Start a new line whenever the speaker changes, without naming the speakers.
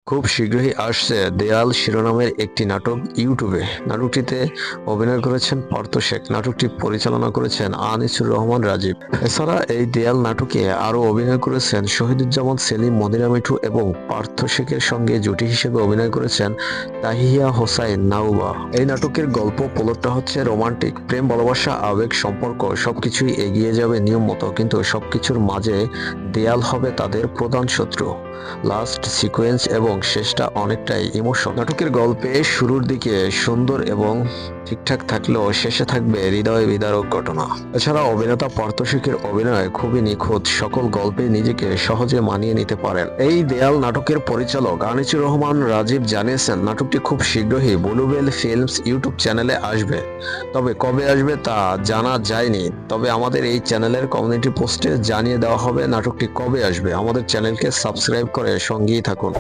খুব শীঘ্রই আসছে দেয়াল শিরোনামের একটি নাটক ইউটিউবে। নাটকটিতে অভিনয় করেছেন পার্থ শেখ। নাটকটি পরিচালনা করেছেন আনিসুর রহমান রাজীব। এছাড়া এই দেয়াল নাটকে আরও অভিনয় করেছেন শহীদুজ্জামান সেলিম, মদিরা মিঠু এবং পার্থ শেখের সঙ্গে জুটি হিসেবে অভিনয় করেছেন তাহিয়া হোসাইন নাউবা। এই নাটকের গল্প প্লটটা হচ্ছে রোমান্টিক, প্রেম, ভালোবাসা, আবেগ, সম্পর্ক সবকিছুই এগিয়ে যাবে নিয়ম মতো, কিন্তু সবকিছুর মাঝে দেয়াল হবে তাদের প্রধান শত্রু। লাস্ট সিকোয়েন্স এবং শেষটা অনেকটাই ইমোশন। নাটকের গল্পে শুরুর দিকে সুন্দর এবং ঠিকঠাক থাকলেও শেষে থাকবে হৃদয় বিদারক ঘটনা। এছাড়া অভিনেতা পার্থ শেখের অভিনয় খুবই নিখুঁত, সকল গল্পে নিজেকে সহজে মানিয়ে নিতে পারেন। এই দেয়াল নাটকের পরিচালক আনিসুর রহমান রাজীব জানিয়েছেন নাটকটি খুব শীঘ্রই ব্লুবেল ফিল্মস ইউটিউব চ্যানেলে আসবে। তবে কবে আসবে তা জানা যায়নি, তবে আমাদের এই চ্যানেলের কমিউনিটি পোস্টে জানিয়ে দেওয়া হবে নাটকটি কবে আসবে। আমাদের চ্যানেলকে সাবস্ক্রাইব করে সঙ্গেই থাকুন।